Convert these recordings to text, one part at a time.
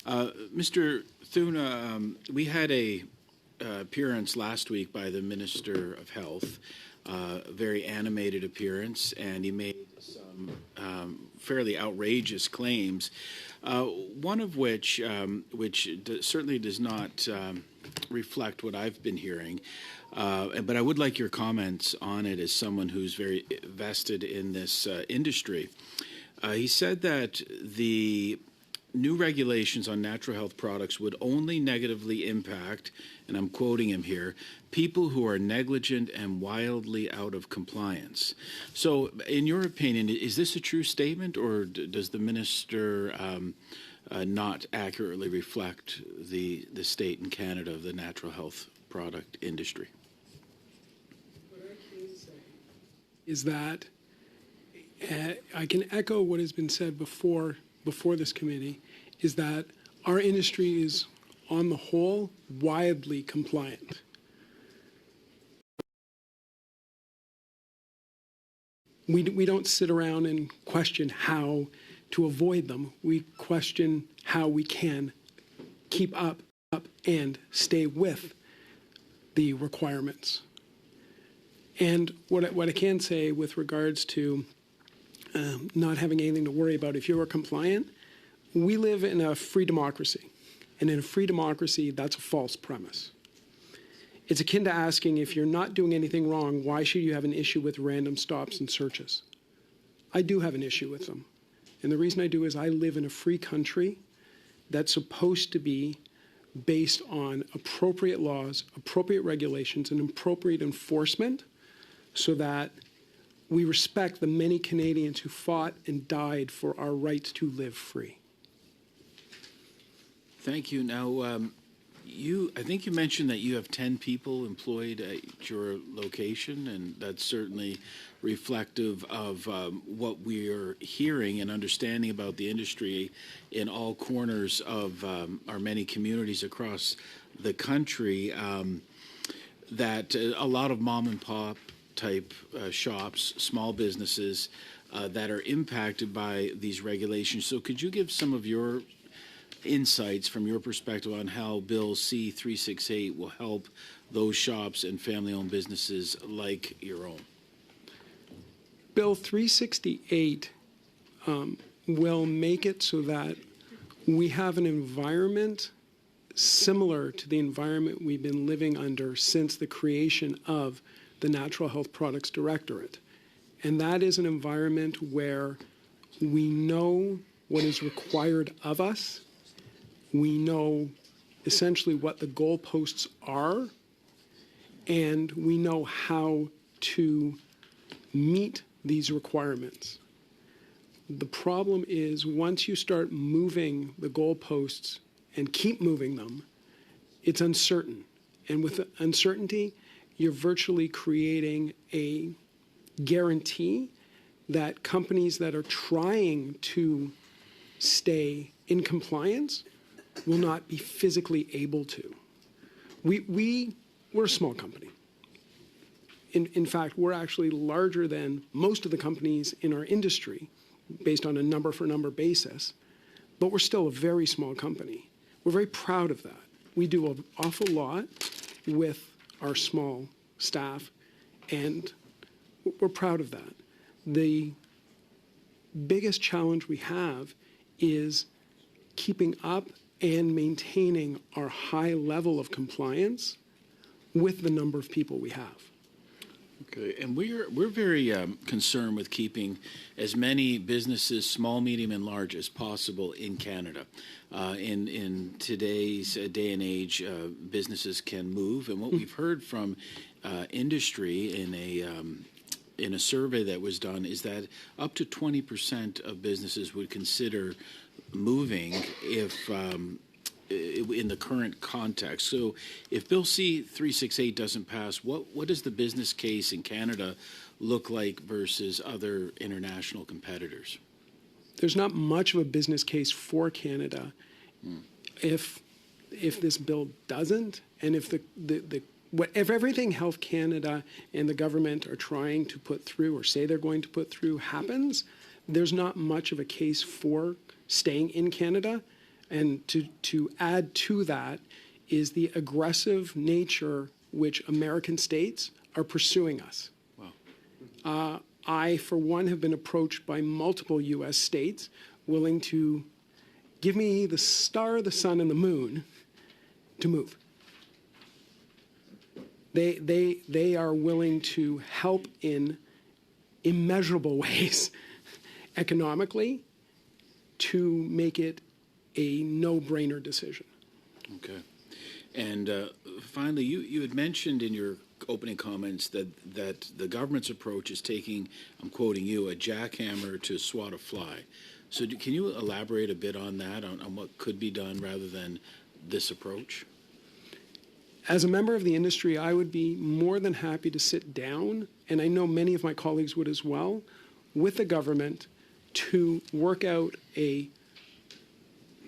Mr. Thuna, we had a appearance last week by the Minister of Health, a very animated appearance, and he made some fairly outrageous claims, one of which certainly does not reflect what I've been hearing, but I would like your comments on it as someone who's very vested in this industry. He said that the new regulations on natural health products would only negatively impact, and I'm quoting him here, people who are negligent and wildly out of compliance. So, in your opinion, is this a true statement, or does the minister not accurately reflect the state in Canada of the natural health product industry? What I can say is that I can echo what has been said before this committee, is that our industry is, on the whole, wildly compliant. We don't sit around and question how to avoid them. We question how we can keep up and stay with the requirements. And what I can say with regards to not having anything to worry about if you are compliant, we live in a free democracy. And in a free democracy, that's a false premise. It's akin to asking, if you're not doing anything wrong, why should you have an issue with random stops and searches? I do have an issue with them. And the reason I do is I live in a free country that's supposed to be based on appropriate laws, appropriate regulations, and appropriate enforcement, so that we respect the many Canadians who fought and died for our right to live free. Thank you. Now, I think you mentioned that you have 10 people employed at your location, and that's certainly reflective of what we're hearing and understanding about the industry in all corners of our many communities across the country, that a lot of mom and pop type shops, small businesses that are impacted by these regulations. So could you give some of your insights from your perspective on how Bill C-368 will help those shops and family-owned businesses like your own? Bill 368 will make it so that we have an environment similar to the environment we've been living under since the creation of the Natural Health Products Directorate. And that is an environment where we know what is required of us. We know essentially what the goalposts are, and we know how to meet these requirements. The problem is, once you start moving the goalposts and keep moving them, it's uncertain. And with uncertainty, you're virtually creating a guarantee that companies that are trying to stay in compliance will not be physically able to. We're a small company. In fact, we're actually larger than most of the companies in our industry, based on a number for number basis, but we're still a very small company. We're very proud of that. We do an awful lot with our small staff, and we're proud of that. The biggest challenge we have is keeping up and maintaining our high level of compliance with the number of people we have. Okay, and we're very concerned with keeping as many businesses, small, medium, and large, as possible in Canada. In today's day and age, businesses can move, and what we've heard from industry in a survey that was done is that up to 20% of businesses would consider moving if in the current context. So if Bill C-368 doesn't pass, what does the business case in Canada look like versus other international competitors? There's not much of a business case for Canada if this bill doesn't, and if if everything Health Canada and the government are trying to put through or say they're going to put through happens, there's not much of a case for staying in Canada. And to add to that is the aggressive nature which American states are pursuing us. Wow. I, for one, have been approached by multiple U.S. states willing to give me the star, the sun, and the moon to move. They are willing to help in immeasurable ways economically to make it a no-brainer decision. Okay. And finally, you had mentioned in your opening comments that the government's approach is taking, I'm quoting you, a jackhammer to swat a fly. So can you elaborate a bit on that, on what could be done rather than this approach? As a member of the industry, I would be more than happy to sit down, and I know many of my colleagues would as well, with the government to work out a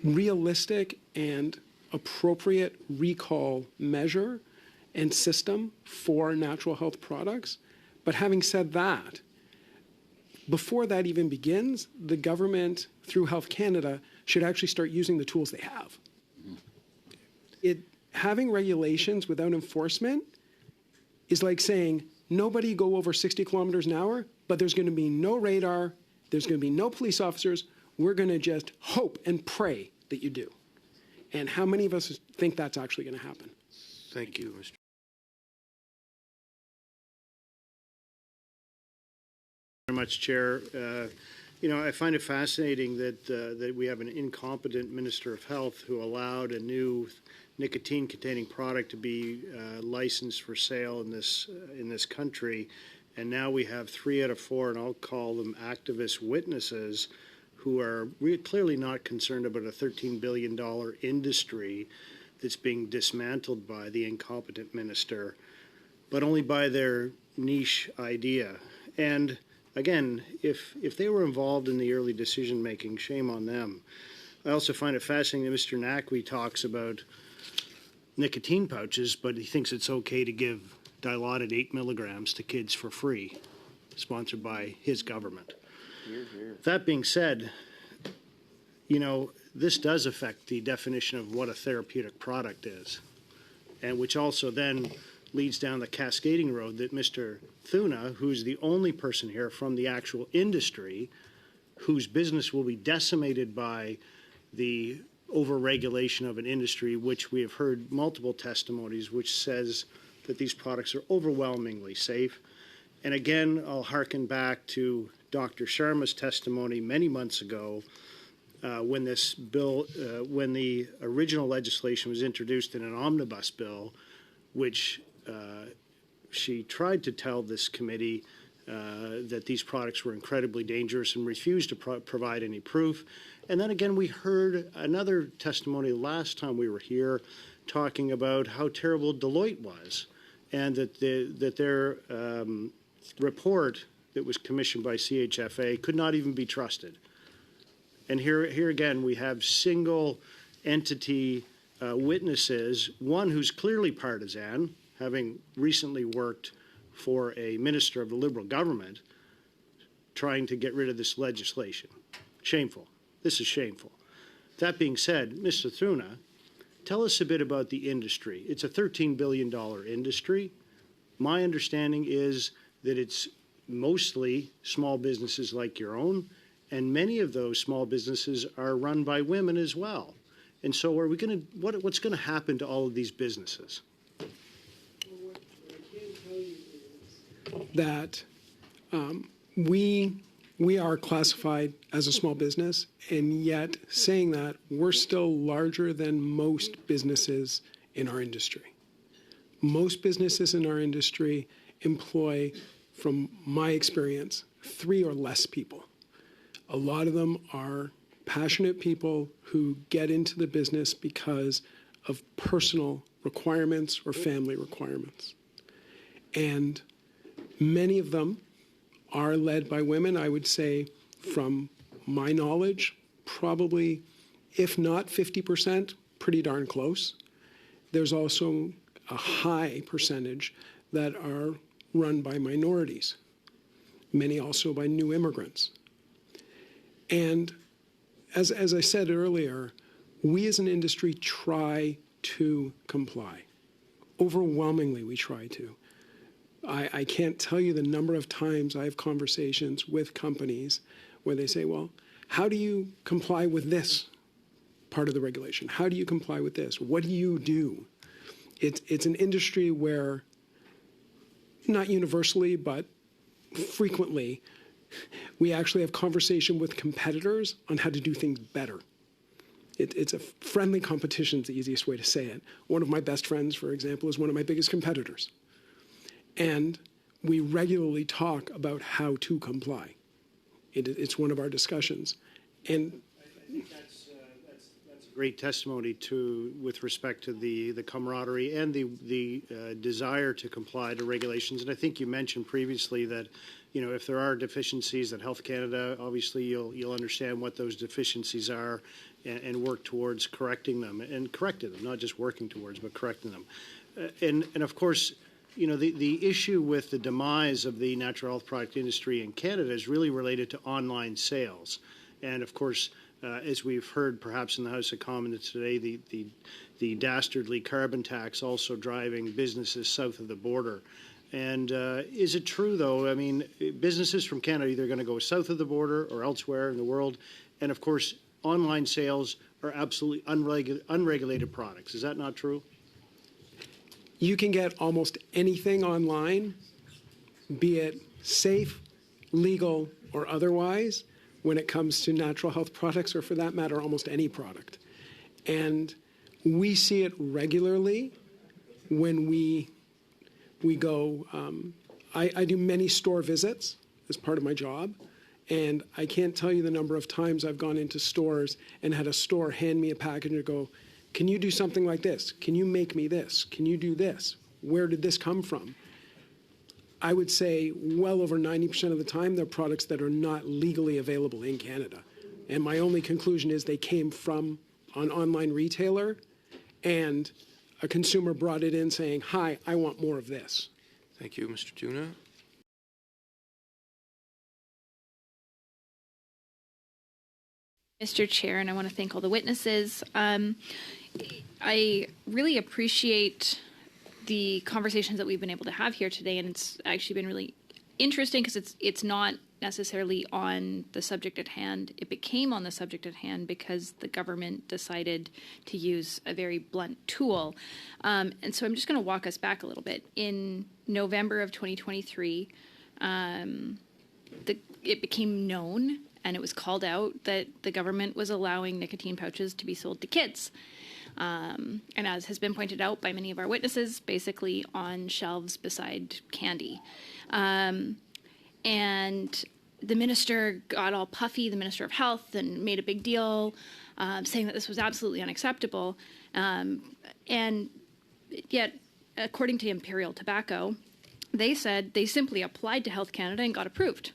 realistic and appropriate recall measure and system for natural health products. But having said that, before that even begins, the government, through Health Canada, should actually start using the tools they have. Having regulations without enforcement is like saying, nobody go over 60 kilometers an hour, but there's going to be no radar, there's going to be no police officers, we're going to just hope and pray that you do. And how many of us think that's actually going to happen? Thank you, Mr. Very much, Chair. I find it fascinating that we have an incompetent Minister of Health who allowed a new nicotine-containing product to be licensed for sale in this country, and now we have 3 out of 4, and I'll call them activist witnesses, who are clearly not concerned about a $13 billion industry that's being dismantled by the incompetent minister, but only by their niche idea. And again, if they were involved in the early decision making, shame on them. I also find it fascinating that Mr. Naqvi talks about nicotine pouches, but he thinks it's okay to give dilaudid 8 milligrams to kids for free, sponsored by his government. Hear, hear. That being said, this does affect the definition of what a therapeutic product is, and which also then leads down the cascading road that Mr. Thuna, who's the only person here from the actual industry, whose business will be decimated by the overregulation of an industry, which we have heard multiple testimonies, which says that these products are overwhelmingly safe. And again, I'll hearken back to Dr. Sharma's testimony many months ago when this bill, when the original legislation was introduced in an omnibus bill, which she tried to tell this committee that these products were incredibly dangerous and refused to provide any proof. And then again, we heard another testimony last time we were here talking about how terrible Deloitte was, and that their report that was commissioned by CHFA could not even be trusted. And here again, we have single entity witnesses, one who's clearly partisan, having recently worked for a minister of the Liberal government, trying to get rid of this legislation. Shameful. This is shameful. That being said, Mr. Thuna, tell us a bit about the industry. It's a $13 billion industry. My understanding is that it's mostly small businesses like your own, and many of those small businesses are run by women as well. And so are we going to, what's going to happen to all of these businesses? What I can tell you is that we are classified as a small business, and yet saying that, we're still larger than most businesses in our industry. Most businesses in our industry employ, from my experience, 3 or less people. A lot of them are passionate people who get into the business because of personal requirements or family requirements. And many of them are led by women. I would say, from my knowledge, probably, if not 50%, pretty darn close. There's also a high percentage that are run by minorities, many also by new immigrants. And as I said earlier, we as an industry try to comply. Overwhelmingly, we try to. I can't tell you the number of times I have conversations with companies where they say, well, how do you comply with this part of the regulation? How do you comply with this? What do you do? It's an industry where, not universally, but frequently, we actually have conversation with competitors on how to do things better. It's a friendly competition is the easiest way to say it. One of my best friends, for example, is one of my biggest competitors. And we regularly talk about how to comply. It's one of our discussions. And I think that's a great testimony with respect to the camaraderie and the desire to comply to regulations. And I think you mentioned previously that, if there are deficiencies that Health Canada, obviously you'll understand what those deficiencies are and work towards correcting them, not just working towards, but correcting them. And of course, the issue with the demise of the natural health product industry in Canada is really related to online sales. And of course, as we've heard perhaps in the House of Commons today, the dastardly carbon tax also driving businesses south of the border. And is it true, though? I mean, businesses from Canada are either going to go south of the border or elsewhere in the world. And of course, online sales are absolutely unregulated products. Is that not true? you can get almost anything online, be it safe, legal, or otherwise, when it comes to natural health products, or for that matter, almost any product. And we see it regularly when we go. I do many store visits as part of my job, and I can't tell you the number of times I've gone into stores and had a store hand me a package and go, "Can you do something like this? Can you make me this? Can you do this? Where did this come from?" I would say well over 90% of the time, they're products that are not legally available in Canada. And my only conclusion is they came from an online retailer, and a consumer brought it in saying, "Hi, I want more of this." Thank you, Mr. Tuna. Mr. Chair, and I want to thank all the witnesses. I really appreciate the conversations that we've been able to have here today, and it's actually been really interesting because it's not necessarily on the subject at hand. It became on the subject at hand because the government decided to use a very blunt tool. And so I'm just going to walk us back a little bit. In November of 2023, it became known, and it was called out, that the government was allowing nicotine pouches to be sold to kids. And as has been pointed out by many of our witnesses, basically on shelves beside candy. And the minister got all puffy, the Minister of Health, and made a big deal, saying that this was absolutely unacceptable. And yet, according to Imperial Tobacco, they said they simply applied to Health Canada and got approved.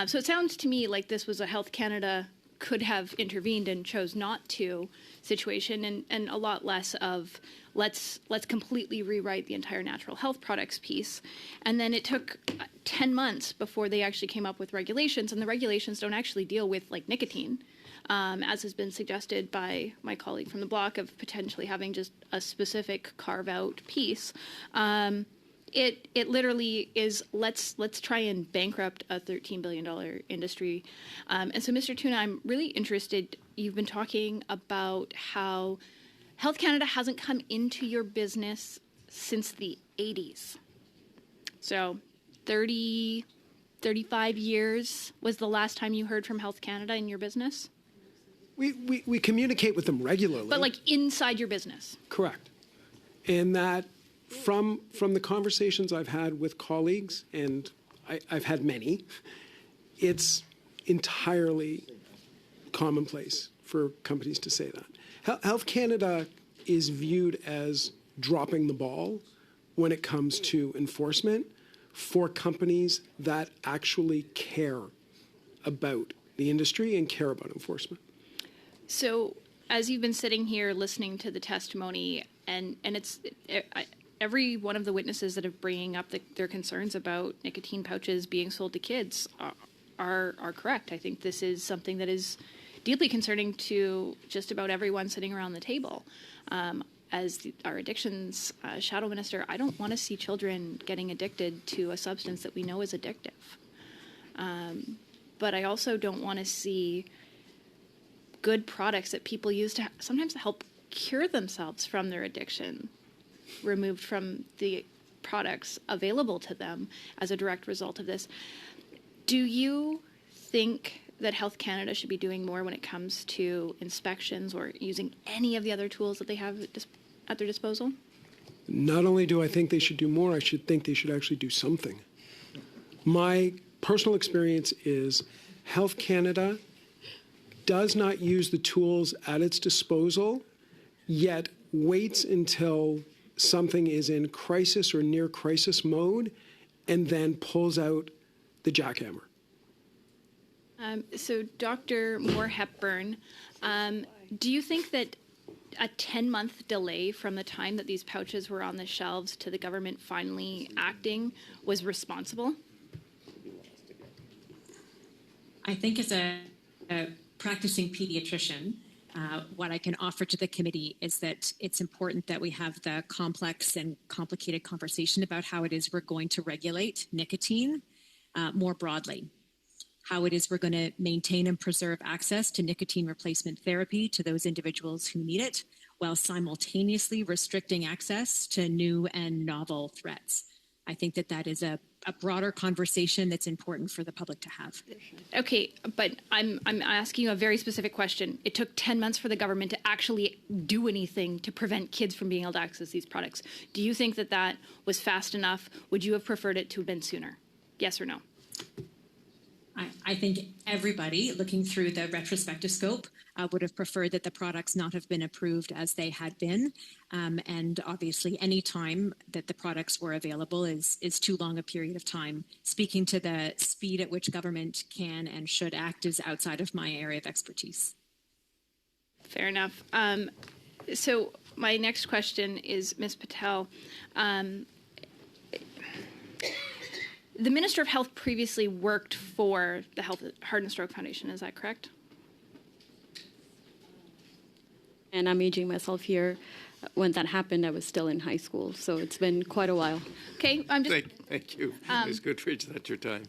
So it sounds to me like this was a Health Canada could have intervened and chose not to situation, and a lot less of let's completely rewrite the entire natural health products piece. And then it took 10 months before they actually came up with regulations, and the regulations don't actually deal with like nicotine, as has been suggested by my colleague from the block, of potentially having just a specific carve out piece. It literally is let's try and bankrupt a $13 billion industry. And so, Mr. Tuna, I'm really interested. You've been talking about how Health Canada hasn't come into your business since the 80s. So 30, 35 years was the last time you heard from Health Canada in your business? We communicate with them regularly. But like inside your business? Correct. And that from the conversations I've had with colleagues, and I've had many, it's entirely commonplace for companies to say that. Health Canada is viewed as dropping the ball when it comes to enforcement for companies that actually care about the industry and care about enforcement. So as you've been sitting here listening to the testimony, and every one of the witnesses that are bringing up their concerns about nicotine pouches being sold to kids are correct. I think this is something that is deeply concerning to just about everyone sitting around the table. As our addictions shadow minister, I don't want to see children getting addicted to a substance that we know is addictive. But I also don't want to see good products that people use to sometimes to help cure themselves from their addiction removed from the products available to them as a direct result of this. Do you think that Health Canada should be doing more when it comes to inspections or using any of the other tools that they have at their disposal? Not only do I think they should do more, I should think they should actually do something. My personal experience is Health Canada does not use the tools at its disposal, yet waits until something is in crisis or near crisis mode, and then pulls out the jackhammer. So, Dr. Moore-Hepburn, do you think that a 10-month delay from the time that these pouches were on the shelves to the government finally acting was responsible? I think as a practicing pediatrician, what I can offer to the committee is that it's important that we have the complex and complicated conversation about how it is we're going to regulate nicotine more broadly, how it is we're going to maintain and preserve access to nicotine replacement therapy to those individuals who need it, while simultaneously restricting access to new and novel threats. I think that that is a broader conversation that's important for the public to have. Okay, but I'm asking you a very specific question. It took 10 months for the government to actually do anything to prevent kids from being able to access these products. Do you think that that was fast enough? Would you have preferred it to have been sooner? Yes or no? I think everybody looking through the retrospective scope would have preferred that the products not have been approved as they had been. And obviously, any time that the products were available is too long a period of time. Speaking to the speed at which government can and should act is outside of my area of expertise. Fair enough. So my next question is, Ms. Patel. The Minister of Health previously worked for the Heart and Stroke Foundation. Is that correct? And I'm aging myself here. When that happened, I was still in high school, so it's been quite a while. Okay, I'm just... Thank you. Ms. Goodrich, that's your time.